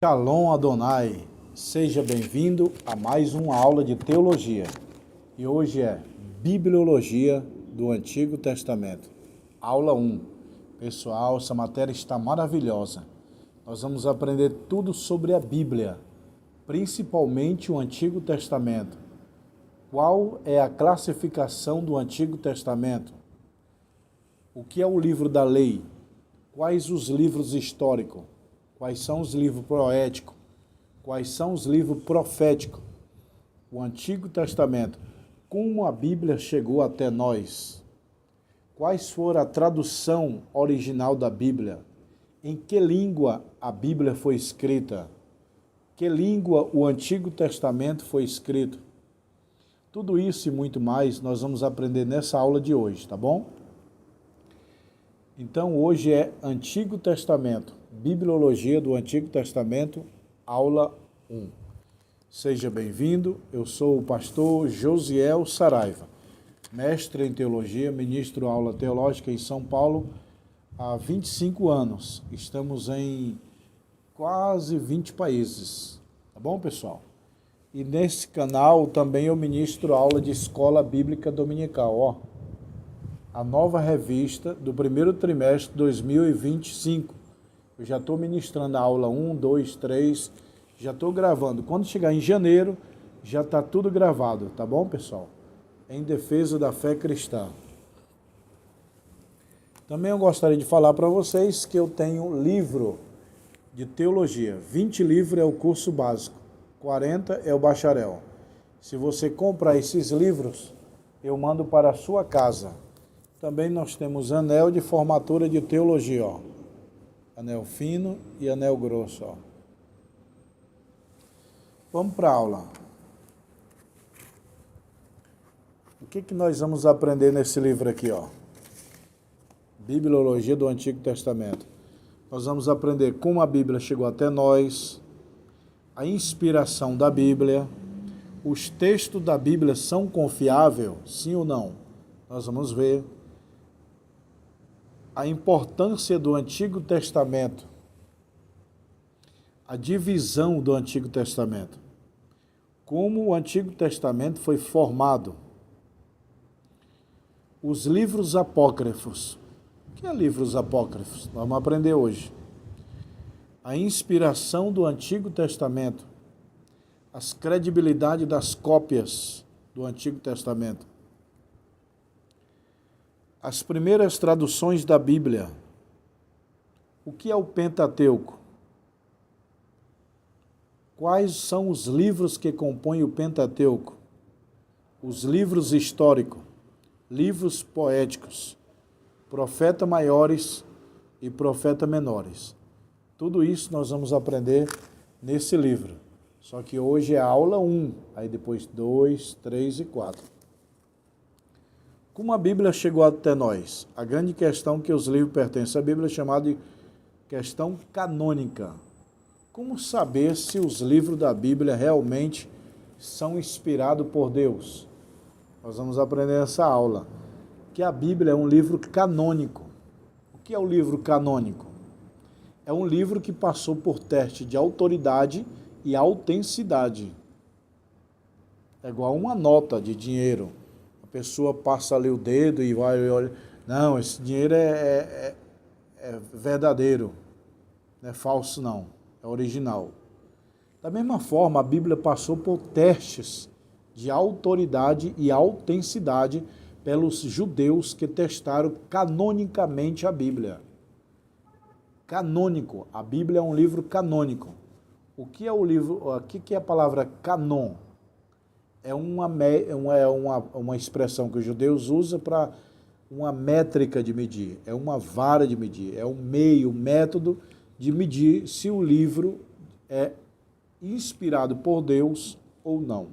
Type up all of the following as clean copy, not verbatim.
Shalom Adonai, seja bem-vindo a mais uma aula de teologia. E hoje é Bibliologia do Antigo Testamento, aula 1. Pessoal, essa matéria está maravilhosa. Nós vamos aprender tudo sobre a Bíblia, principalmente o Antigo Testamento. Qual é a classificação do Antigo Testamento? O que é o livro da lei? Quais os livros históricos? Quais são os livros poéticos? Quais são os livros proféticos? O Antigo Testamento. Como a Bíblia chegou até nós? Quais foram a tradução original da Bíblia? Em que língua a Bíblia foi escrita? Que língua o Antigo Testamento foi escrito? Tudo isso e muito mais nós vamos aprender nessa aula de hoje, tá bom? Então hoje é Antigo Testamento, Bibliologia do Antigo Testamento, aula 1. Seja bem-vindo, eu sou o pastor Josiel Saraiva, mestre em teologia, ministro aula teológica em São Paulo há 25 anos. Estamos em quase 20 países, tá bom, pessoal? E nesse canal também eu ministro aula de escola bíblica dominical, a nova revista do primeiro trimestre de 2025. Eu já estou ministrando a aula 1, 2, 3, já estou gravando. Quando chegar em janeiro, já está tudo gravado, tá bom, pessoal? Em defesa da fé cristã. Também eu gostaria de falar para vocês que eu tenho livro de teologia. 20 livros é o curso básico, 40 é o bacharel. Se você comprar esses livros, eu mando para a sua casa. Também nós temos anel de formatura de teologia, anel fino e anel grosso, Vamos para a aula. O que nós vamos aprender nesse livro aqui, Bibliologia do Antigo Testamento. Nós vamos aprender como a Bíblia chegou até nós, a inspiração da Bíblia, os textos da Bíblia são confiáveis, sim ou não? Nós vamos ver. A importância do Antigo Testamento, a divisão do Antigo Testamento, como o Antigo Testamento foi formado, os livros apócrifos. O que é livros apócrifos? Vamos aprender hoje. A inspiração do Antigo Testamento, as credibilidades das cópias do Antigo Testamento, as primeiras traduções da Bíblia. O que é o Pentateuco? Quais são os livros que compõem o Pentateuco? Os livros históricos, livros poéticos, profetas maiores e profetas menores. Tudo isso nós vamos aprender nesse livro. Só que hoje é a aula 1, aí depois 2, 3 e 4. Como a Bíblia chegou até nós? A grande questão que os livros pertencem à Bíblia é chamada de questão canônica. Como saber se os livros da Bíblia realmente são inspirados por Deus? Nós vamos aprender nessa aula que a Bíblia é um livro canônico. O que é o livro canônico? É um livro que passou por teste de autoridade e autenticidade. É igual uma nota de dinheiro. A pessoa passa ali o dedo e vai e olha. Não, esse dinheiro é verdadeiro. Não é falso, não. É original. Da mesma forma, a Bíblia passou por testes de autoridade e autenticidade pelos judeus que testaram canonicamente a Bíblia. Canônico. A Bíblia é um livro canônico. O que é o livro? O que é a palavra canon? É uma expressão que os judeus usam para uma métrica de medir, é uma vara de medir, é um meio, um método de medir se o livro é inspirado por Deus ou não.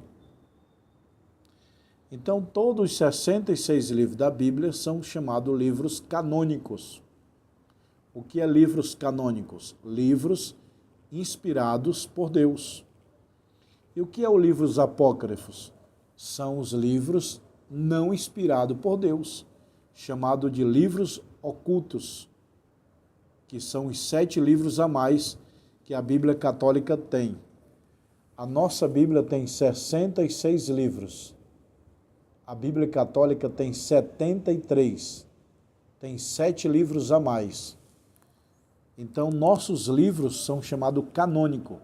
Então, todos os 66 livros da Bíblia são chamados livros canônicos. O que é livros canônicos? Livros inspirados por Deus. E o que é os livros apócrifos? São os livros não inspirados por Deus, chamados de livros ocultos, que são os 7 livros a mais que a Bíblia Católica tem. A nossa Bíblia tem 66 livros. A Bíblia Católica tem 73. Tem 7 livros a mais. Então, nossos livros são chamados canônicos.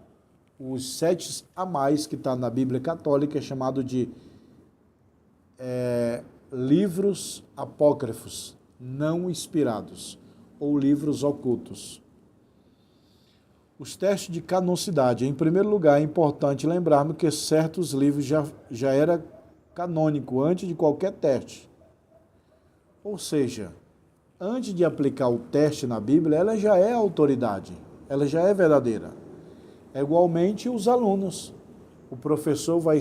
Os 7 a mais que está na Bíblia Católica é chamado de livros apócrifos, não inspirados, ou livros ocultos. Os testes de canonicidade. Em primeiro lugar, é importante lembrarmos que certos livros já era canônico antes de qualquer teste. Ou seja, antes de aplicar o teste na Bíblia, ela já é autoridade, ela já é verdadeira. É igualmente os alunos. O professor vai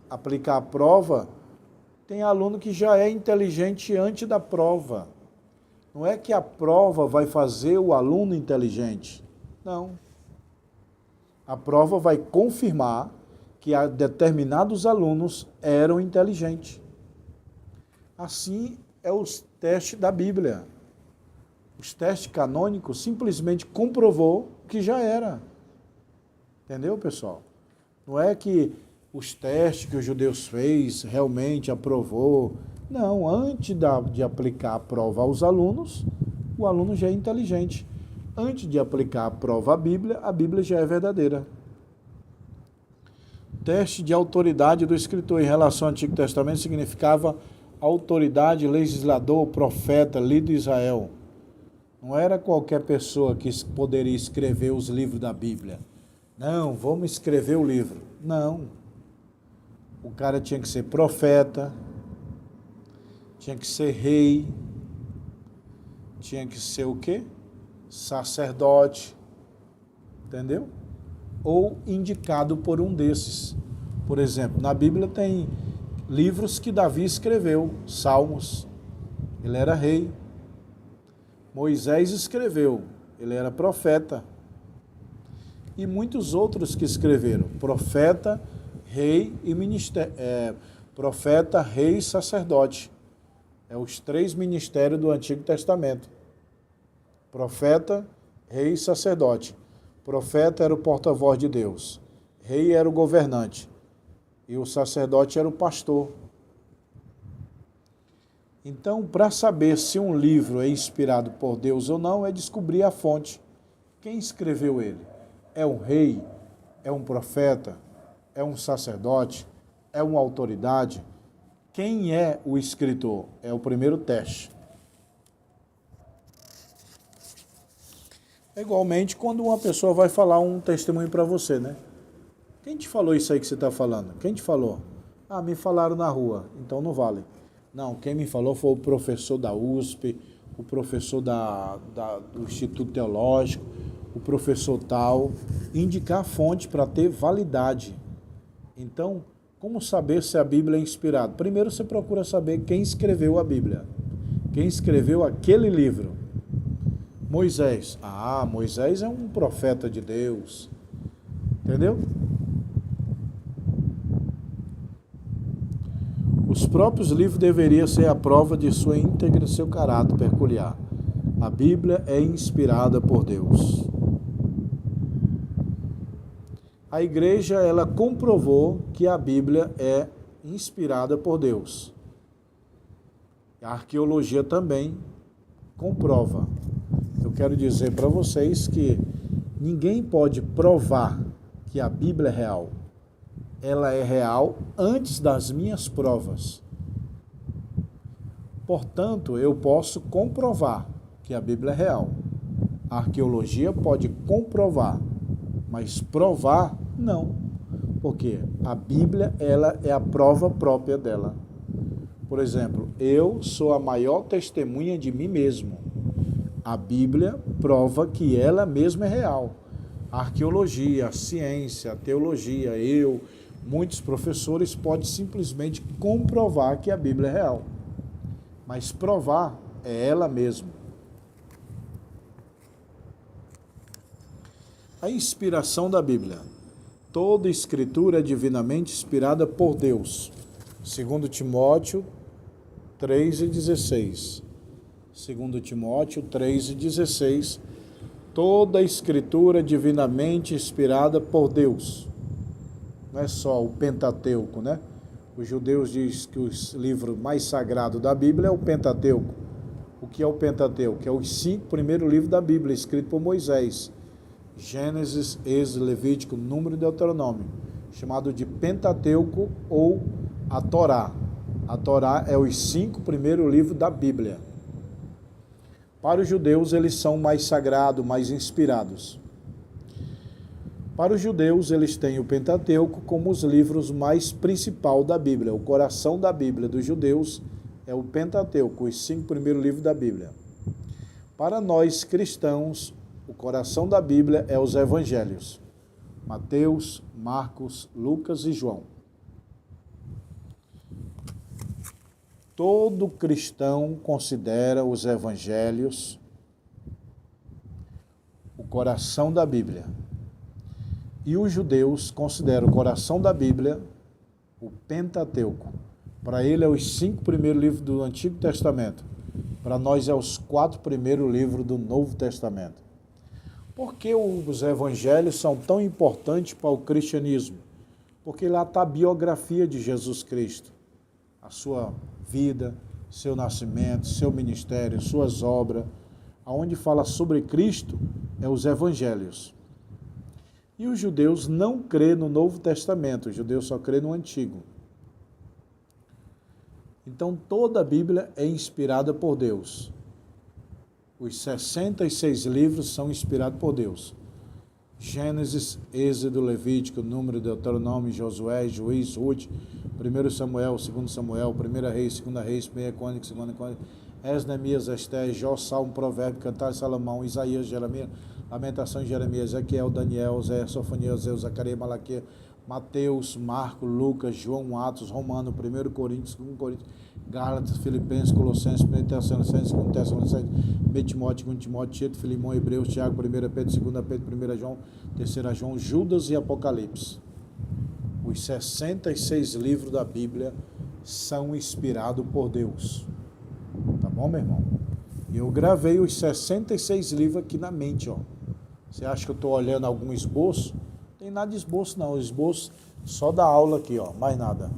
aplicar a prova, tem aluno que já é inteligente antes da prova. Não é que a prova vai fazer o aluno inteligente. Não. A prova vai confirmar que determinados alunos eram inteligentes. Assim é os testes da Bíblia. Os testes canônicos simplesmente comprovou que já era. Entendeu, pessoal? Não é que os testes que os judeus fez realmente aprovou. Não, antes de aplicar a prova aos alunos, o aluno já é inteligente. Antes de aplicar a prova à a Bíblia já é verdadeira. Teste de autoridade do escritor em relação ao Antigo Testamento significava autoridade, legislador, profeta, líder de Israel. Não era qualquer pessoa que poderia escrever os livros da Bíblia. Não, vamos escrever o livro. Não. O cara tinha que ser profeta, tinha que ser rei, tinha que ser o quê? Sacerdote, entendeu? Ou indicado por um desses. Por exemplo, na Bíblia tem livros que Davi escreveu, Salmos, ele era rei. Moisés escreveu, ele era profeta. E muitos outros que escreveram, profeta, rei e ministério, profeta, rei e sacerdote. É os 3 ministérios do Antigo Testamento. Profeta, rei e sacerdote. Profeta era o porta-voz de Deus. Rei era o governante. E o sacerdote era o pastor. Então, para saber se um livro é inspirado por Deus ou não, é descobrir a fonte. Quem escreveu ele? É um rei? É um profeta? É um sacerdote? É uma autoridade? Quem é o escritor? É o primeiro teste. É igualmente quando uma pessoa vai falar um testemunho para você, né? Quem te falou isso aí que você está falando? Quem te falou? Ah, me falaram na rua, então não vale. Não, quem me falou foi o professor da USP, o professor do Instituto Teológico, o professor tal. Indicar a fonte para ter validade. Então, como saber se a Bíblia é inspirada? Primeiro você procura saber quem escreveu a Bíblia. Quem escreveu aquele livro. Moisés. Ah, Moisés é um profeta de Deus. Entendeu? Os próprios livros deveriam ser a prova de sua íntegra e seu caráter peculiar. A Bíblia é inspirada por Deus. A igreja, ela comprovou que a Bíblia é inspirada por Deus. A arqueologia também comprova. Eu quero dizer para vocês que ninguém pode provar que a Bíblia é real. Ela é real antes das minhas provas. Portanto, eu posso comprovar que a Bíblia é real. A arqueologia pode comprovar, mas provar, não. Porque a Bíblia, ela é a prova própria dela. Por exemplo, eu sou a maior testemunha de mim mesmo. A Bíblia prova que ela mesma é real. A arqueologia, a ciência, a teologia, muitos professores podem simplesmente comprovar que a Bíblia é real. Mas provar é ela mesma. A inspiração da Bíblia. Toda escritura é divinamente inspirada por Deus. 2 Timóteo 3:16. 2 Timóteo 3:16 Toda a escritura é divinamente inspirada por Deus. Não é só o Pentateuco, né? Os judeus dizem que o livro mais sagrado da Bíblia é o Pentateuco. O que é o Pentateuco? É os 5 primeiros livros da Bíblia, escritos por Moisés. Gênesis, Êxodo, Levítico, Número e Deuteronômio. Chamado de Pentateuco ou a Torá. A Torá é os 5 primeiros livros da Bíblia. Para os judeus, eles são mais sagrados, mais inspirados. Para os judeus, eles têm o Pentateuco como os livros mais principal da Bíblia. O coração da Bíblia dos judeus é o Pentateuco, os 5 primeiros livros da Bíblia. Para nós cristãos, o coração da Bíblia é os evangelhos. Mateus, Marcos, Lucas e João. Todo cristão considera os evangelhos o coração da Bíblia. E os judeus consideram o coração da Bíblia o Pentateuco. Para ele é os 5 primeiros livros do Antigo Testamento. Para nós é os 4 primeiros livros do Novo Testamento. Por que os evangelhos são tão importantes para o cristianismo? Porque lá está a biografia de Jesus Cristo. A sua vida, seu nascimento, seu ministério, suas obras. Aonde fala sobre Cristo é os evangelhos. E os judeus não crêem no Novo Testamento, os judeus só crêem no Antigo. Então toda a Bíblia é inspirada por Deus. Os 66 livros são inspirados por Deus. Gênesis, Êxodo, Levítico, Número, Deuteronômio, Josué, Juiz, Ruth, 1 Samuel, 2 Samuel, 1 Reis, 2 Reis, 1 Crônicas, 2 Crônicas, Neemias, Esté, Jó, Salmo, Provérbio, Cantar, Salomão, Isaías, Jeremias, Lamentação, Jeremias, Ezequiel, Daniel, Zé, Sofonias, Zeu, Zacarias, Malaquias, Mateus, Marcos, Lucas, João, Atos, Romano, 1 Coríntios, 2 Coríntios, Gálatas, Filipenses, Colossenses, 1 Tessalonicenses, 2 Tessalonicenses, 1 Timóteo, 2 Timóteo, Tito, Filimão, Hebreus, Tiago, 1 Pedro, 2 Pedro, 1 João, 3 João, Judas e Apocalipse. Os 66 livros da Bíblia são inspirados por Deus. Tá bom, meu irmão? E eu gravei os 66 livros aqui na mente, ó. Você acha que eu estou olhando algum esboço? Não tem nada de esboço, não. Esboço só da aula aqui, ó. Mais nada.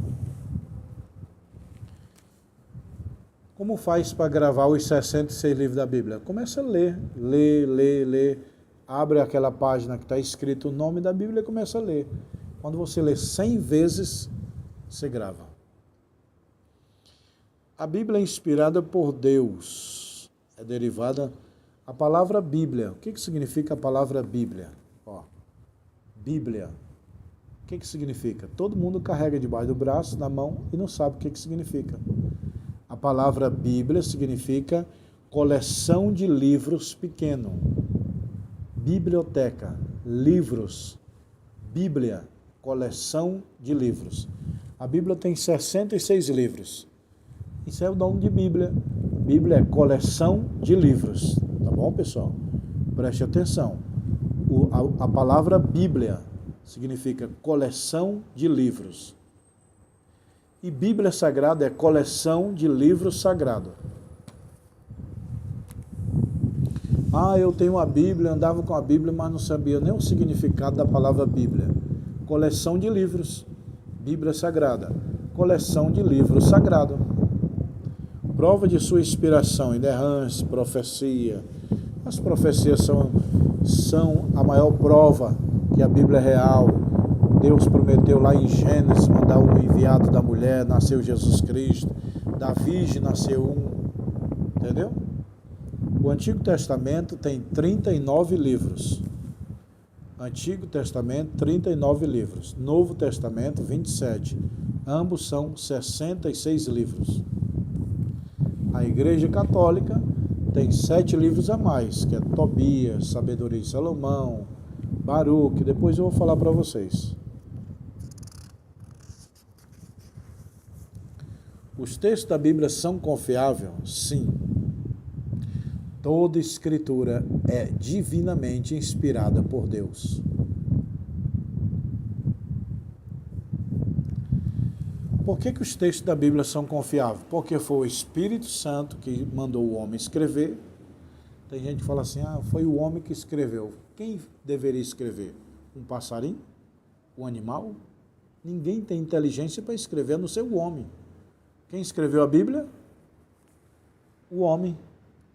Como faz para gravar os 66 livros da Bíblia? Começa a ler. Lê. Abre aquela página que está escrito o nome da Bíblia e começa a ler. Quando você lê 100 vezes, você grava. A Bíblia é inspirada por Deus. É derivada... A palavra Bíblia. O que significa a palavra Bíblia? Ó, Bíblia. O que significa? Todo mundo carrega debaixo do braço, na mão, e não sabe o que significa. A palavra Bíblia significa coleção de livros pequeno. Biblioteca, livros. Bíblia, coleção de livros. A Bíblia tem 66 livros. Isso é o nome de Bíblia. Bíblia é coleção de livros. Tá bom, pessoal? Preste atenção. A palavra Bíblia significa coleção de livros. E Bíblia Sagrada é coleção de livros sagrados. Ah, eu tenho uma Bíblia, andava com a Bíblia, mas não sabia nem o significado da palavra Bíblia. Coleção de livros. Bíblia Sagrada. Coleção de livros sagrados. Prova de sua inspiração, inerrância, profecia. As profecias são a maior prova que a Bíblia é real. Deus prometeu lá em Gênesis mandar um enviado da mulher, nasceu Jesus Cristo. Da virgem nasceu um. Entendeu? O Antigo Testamento tem 39 livros. Antigo Testamento, 39 livros. Novo Testamento, 27. Ambos são 66 livros. A Igreja Católica tem 7 livros a mais, que é Tobias, Sabedoria de Salomão, Baruque, depois eu vou falar para vocês. Os textos da Bíblia são confiáveis? Sim. Toda escritura é divinamente inspirada por Deus. Por que os textos da Bíblia são confiáveis? Porque foi o Espírito Santo que mandou o homem escrever, Tem gente que fala assim, foi o homem que escreveu. Quem deveria escrever? Um passarinho? Um animal? Ninguém tem inteligência para escrever, a não ser o homem. Quem escreveu a Bíblia? O homem.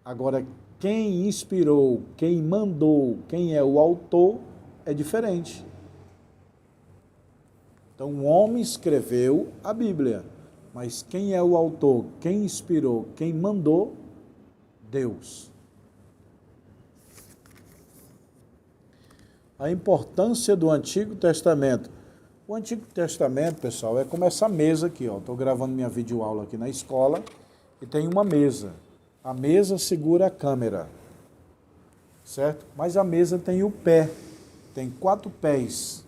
Agora, quem inspirou, quem mandou, quem é o autor, é diferente. Então, o homem escreveu a Bíblia, mas quem é o autor, quem inspirou, quem mandou? Deus. A importância do Antigo Testamento. O Antigo Testamento, pessoal, é como essa mesa aqui, ó. Estou gravando minha videoaula aqui na escola e tem uma mesa. A mesa segura a câmera, certo? Mas a mesa tem o pé, tem 4 pés.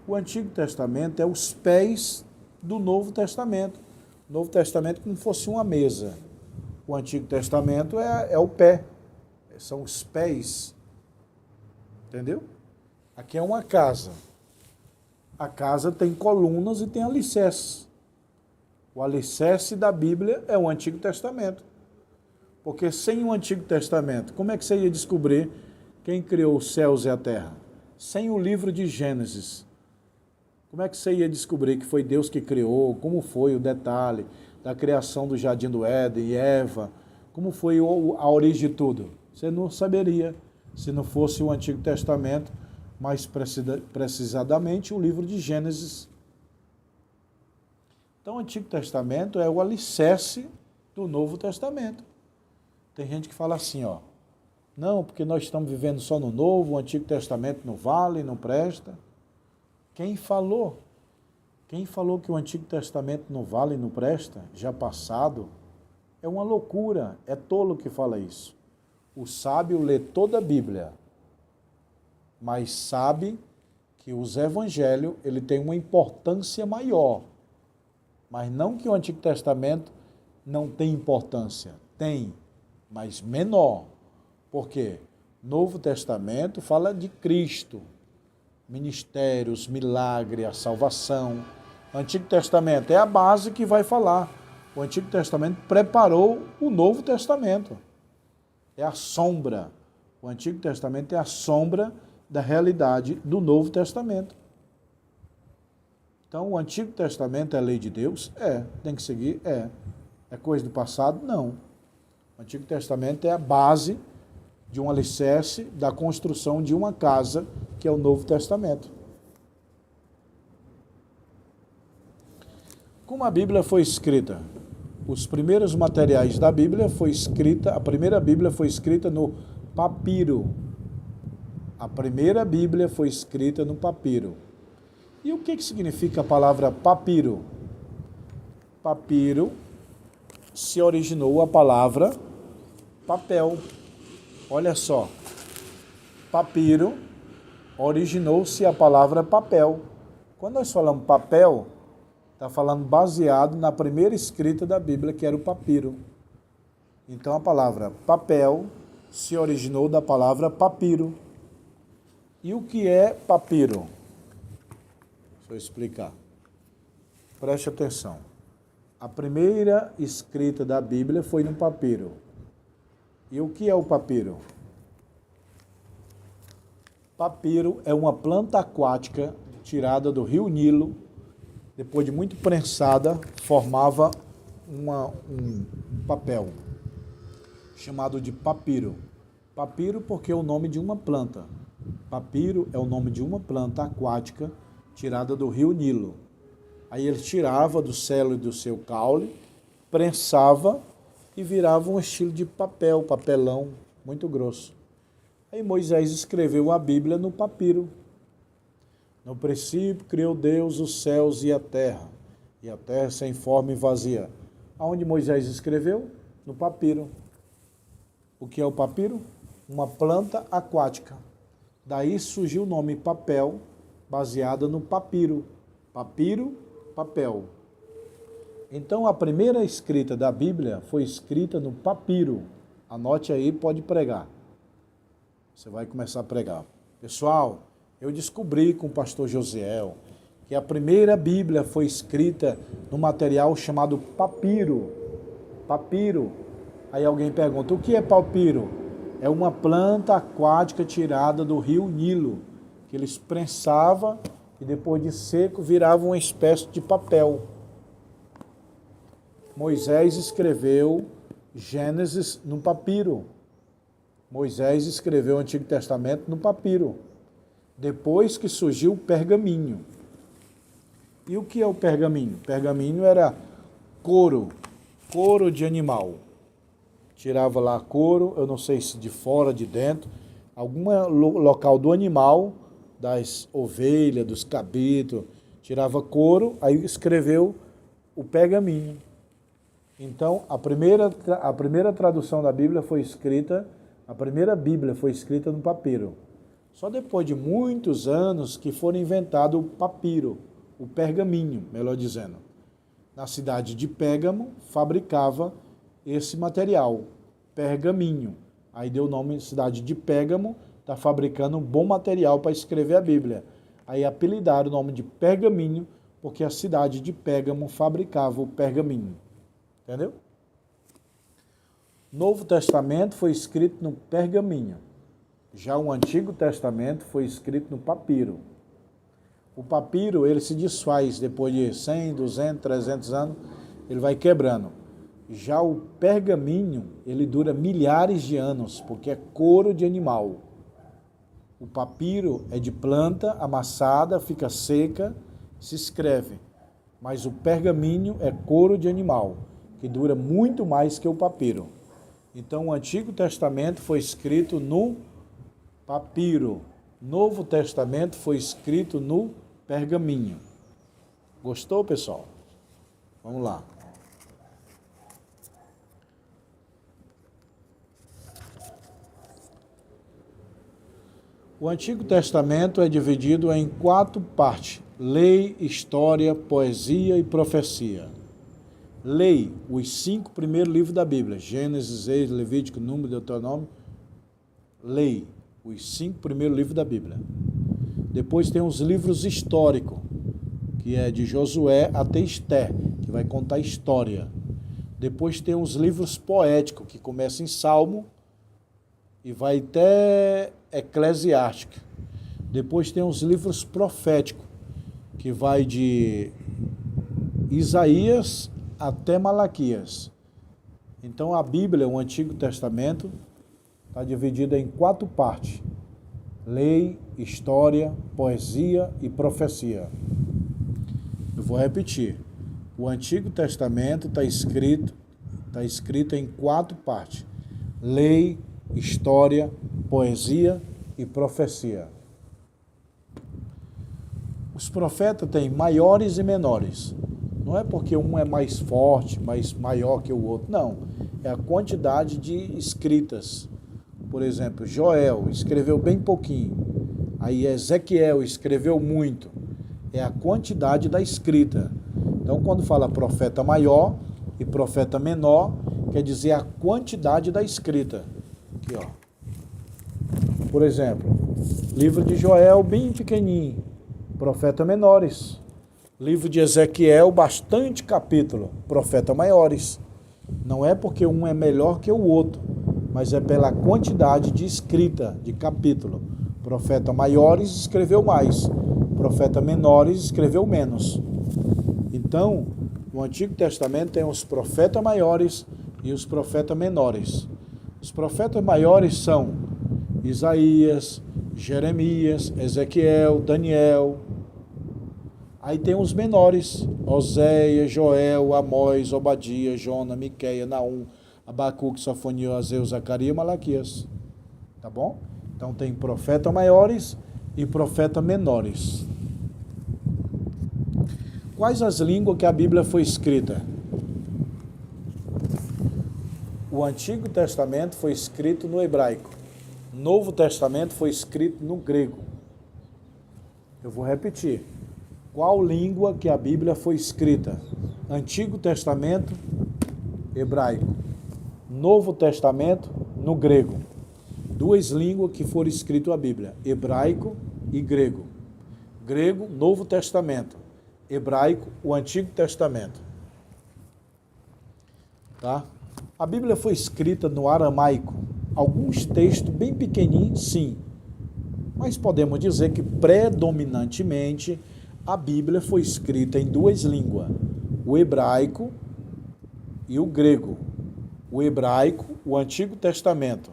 O Antigo Testamento é os pés do Novo Testamento. O Novo Testamento como fosse uma mesa. O Antigo Testamento é o pé, são os pés. Entendeu? Aqui é uma casa. A casa tem colunas e tem alicerces. O alicerce da Bíblia é o Antigo Testamento. Porque sem o Antigo Testamento, como é que você ia descobrir quem criou os céus e a terra? Sem o livro de Gênesis, como é que você ia descobrir que foi Deus que criou? Como foi o detalhe da criação do Jardim do Éden e Eva? Como foi a origem de tudo? Você não saberia se não fosse o Antigo Testamento, mais precisamente o livro de Gênesis. Então, o Antigo Testamento é o alicerce do Novo Testamento. Tem gente que fala assim, ó, não, porque nós estamos vivendo só no Novo, o Antigo Testamento não vale, não presta. Quem falou? Quem falou que o Antigo Testamento não vale, não presta, já passado? É uma loucura, é tolo que fala isso. O sábio lê toda a Bíblia, mas sabe que os evangelhos ele tem uma importância maior. Mas não que o Antigo Testamento não tem importância. Tem, mas menor. Por quê? Novo Testamento fala de Cristo, ministérios, milagre, a salvação. O Antigo Testamento é a base que vai falar. O Antigo Testamento preparou o Novo Testamento. É a sombra. O Antigo Testamento é a sombra da realidade do Novo Testamento. Então, o Antigo Testamento é a lei de Deus? É. Tem que seguir? É. É coisa do passado? Não. O Antigo Testamento é a base de um alicerce da construção de uma casa, que é o Novo Testamento. Como a Bíblia foi escrita? Os primeiros materiais da Bíblia a primeira Bíblia foi escrita no papiro. A primeira Bíblia foi escrita no papiro. E o que significa a palavra papiro? Papiro se originou a palavra papel. Olha só, papiro originou-se a palavra papel. Quando nós falamos papel, está falando baseado na primeira escrita da Bíblia, que era o papiro. Então a palavra papel se originou da palavra papiro. E o que é papiro? Deixa eu explicar. Preste atenção. A primeira escrita da Bíblia foi no papiro. E o que é o papiro? Papiro é uma planta aquática tirada do rio Nilo. Depois de muito prensada, formava um papel chamado de papiro. Papiro porque é o nome de uma planta. Papiro é o nome de uma planta aquática tirada do rio Nilo. Aí ele tirava do selo e do seu caule, prensava e virava um estilo de papel, papelão, muito grosso. Aí Moisés escreveu a Bíblia no papiro. No princípio criou Deus os céus e a terra sem forma e vazia. Aonde Moisés escreveu? No papiro. O que é o papiro? Uma planta aquática. Daí surgiu o nome papel, baseada no papiro. Papiro, papel. Então, a primeira escrita da Bíblia foi escrita no papiro. Anote aí, pode pregar. Você vai começar a pregar. Pessoal, eu descobri com o pastor Josiel que a primeira Bíblia foi escrita no material chamado papiro. Papiro. Aí alguém pergunta, o que é papiro? É uma planta aquática tirada do rio Nilo, que eles prensavam e depois de seco virava uma espécie de papel. Moisés escreveu Gênesis no papiro. Moisés escreveu o Antigo Testamento no papiro. Depois que surgiu o pergaminho. E o que é o pergaminho? Pergaminho era couro de animal. Tirava lá couro, eu não sei se de fora, de dentro, algum local do animal, das ovelhas, dos cabritos, tirava couro, aí escreveu o pergaminho. Então, a primeira tradução da Bíblia foi escrita, a primeira Bíblia foi escrita no papiro. Só depois de muitos anos que foi inventado o papiro, o pergaminho, melhor dizendo. Na cidade de Pérgamo, fabricava esse material, pergaminho. Aí deu o nome de cidade de Pérgamo, está fabricando um bom material para escrever a Bíblia. Aí apelidaram o nome de pergaminho, porque a cidade de Pérgamo fabricava o pergaminho. Entendeu? O Novo Testamento foi escrito no pergaminho. Já o Antigo Testamento foi escrito no papiro. O papiro, ele se desfaz depois de 100, 200, 300 anos, ele vai quebrando. Já o pergaminho, ele dura milhares de anos, porque é couro de animal. O papiro é de planta amassada, fica seca, se escreve. Mas o pergaminho é couro de animal, que dura muito mais que o papiro. Então o Antigo Testamento foi escrito no papiro. Novo Testamento foi escrito no pergaminho. Gostou, pessoal? Vamos lá. O Antigo Testamento é dividido em 4 partes: lei, história, poesia e profecia. Lei, os 5 primeiros livros da Bíblia, Gênesis, Êxodo, Levítico, Número, Deuteronômio. Lei, os 5 primeiros livros da Bíblia. Depois tem os livros históricos, que é de Josué até Esté, que vai contar história. Depois tem os livros poéticos, que começa em Salmo e vai até Eclesiástico. Depois tem os livros proféticos, que vai de Isaías até Malaquias. Então a Bíblia, o Antigo Testamento, está dividida em 4 partes: lei, história, poesia e profecia. Eu vou repetir. O Antigo Testamento está escrito em 4 partes: lei, história, poesia e profecia. Os profetas têm maiores e menores. Não é porque um é mais forte, maior que o outro. Não. É a quantidade de escritas. Por exemplo, Joel escreveu bem pouquinho. Aí Ezequiel escreveu muito. É a quantidade da escrita. Então, quando fala profeta maior e profeta menor, quer dizer a quantidade da escrita. Aqui, ó. Por exemplo, livro de Joel, bem pequenininho. Profeta menores. Livro de Ezequiel, bastante capítulo. Profeta maiores. Não é porque um é melhor que o outro, mas é pela quantidade de escrita, de capítulo. Profeta maiores escreveu mais. Profeta menores escreveu menos. Então, no Antigo Testamento tem os profetas maiores e os profetas menores. Os profetas maiores são Isaías, Jeremias, Ezequiel, Daniel. Aí tem os menores: Oséias, Joel, Amós, Obadias, Jonas, Miqueias, Naum, Abacuque, Sofonias, Ageu, Zacarias e Malaquias. Tá bom? Então tem profetas maiores e profetas menores. Quais as línguas que a Bíblia foi escrita? O Antigo Testamento foi escrito no hebraico. O Novo Testamento foi escrito no grego. Eu vou repetir. Qual língua que a Bíblia foi escrita? Antigo Testamento, hebraico. Novo Testamento, no grego. 2 línguas que foram escritas a Bíblia: hebraico e grego. Grego, Novo Testamento. Hebraico, o Antigo Testamento. Tá? A Bíblia foi escrita no aramaico. Alguns textos bem pequenininhos, sim. Mas podemos dizer que predominantemente a Bíblia foi escrita em duas línguas, o hebraico e o grego. O hebraico, o Antigo Testamento.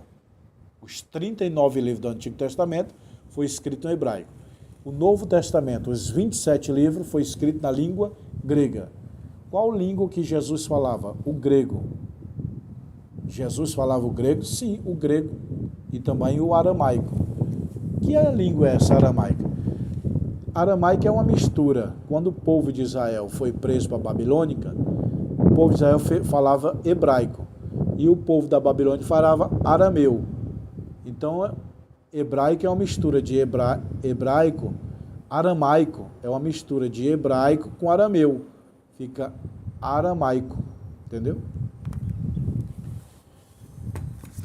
Os 39 livros do Antigo Testamento foi escrito em hebraico. O Novo Testamento, os 27 livros, foi escrito na língua grega. Qual língua que Jesus falava? O grego. Jesus falava o grego? Sim, o grego. E também o aramaico. Que língua é essa aramaica? Aramaica é uma mistura. Quando o povo de Israel foi preso para a Babilônica, o povo de Israel falava hebraico. E o povo da Babilônia falava arameu. Então, hebraico é uma mistura de hebraico, aramaico é uma mistura de hebraico com arameu. Fica aramaico, entendeu?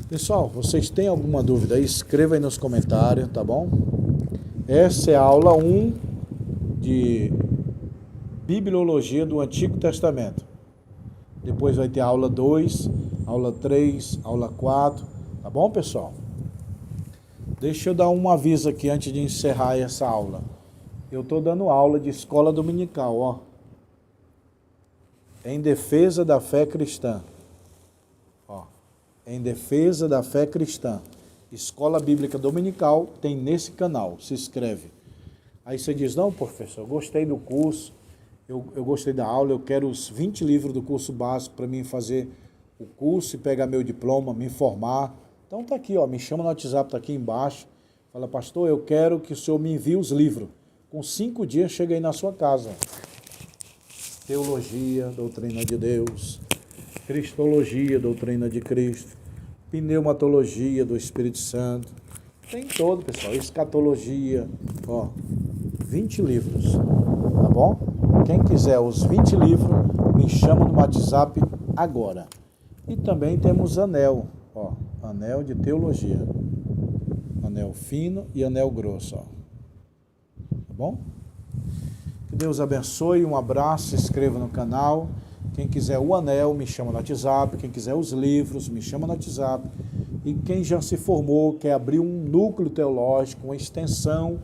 Pessoal, vocês têm alguma dúvida aí? Escreva aí nos comentários, tá bom? Essa é a aula 1 de Bibliologia do Antigo Testamento. Depois vai ter a aula 2, aula 3, aula 4, tá bom, pessoal? Deixa eu dar um aviso aqui antes de encerrar essa aula. Eu estou dando aula de escola dominical, ó. Em defesa da fé cristã. Ó, em defesa da fé cristã. Escola Bíblica Dominical tem nesse canal, se inscreve. Aí você diz, não, professor, eu gostei do curso, eu gostei da aula, eu quero os 20 livros do curso básico para mim fazer o curso e pegar meu diploma, me formar. Então tá aqui, ó, me chama no WhatsApp, tá aqui embaixo. Fala, pastor, eu quero que o senhor me envie os livros. Com 5 dias chega aí na sua casa. Teologia, doutrina de Deus. Cristologia, doutrina de Cristo. Pneumatologia do Espírito Santo. Tem todo, pessoal. Escatologia, ó, 20 livros, tá bom? Quem quiser os 20 livros, me chama no WhatsApp agora. E também temos anel, ó, anel de teologia. Anel fino e anel grosso, ó. Tá bom? Que Deus abençoe, um abraço, se inscreva no canal. Quem quiser o anel, me chama no WhatsApp. Quem quiser os livros, me chama no WhatsApp. E quem já se formou, quer abrir um núcleo teológico, uma extensão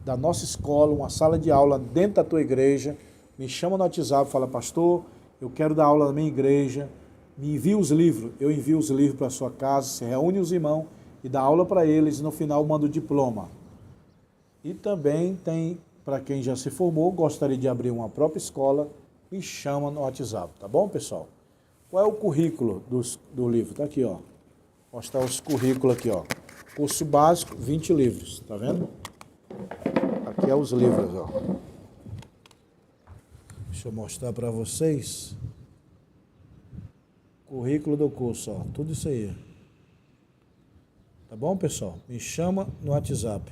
da nossa escola, uma sala de aula dentro da tua igreja, me chama no WhatsApp, fala, pastor, eu quero dar aula na minha igreja, me envia os livros, eu envio os livros para a sua casa, você reúne os irmãos e dá aula para eles e no final manda o diploma. E também tem, para quem já se formou, gostaria de abrir uma própria escola, me chama no WhatsApp, tá bom, pessoal? Qual é o currículo do livro? Tá aqui, ó. Vou mostrar os currículos aqui, ó. Curso básico, 20 livros, tá vendo? Aqui é os livros, ó. Deixa eu mostrar para vocês. Currículo do curso, ó. Tudo isso aí. Tá bom, pessoal? Me chama no WhatsApp.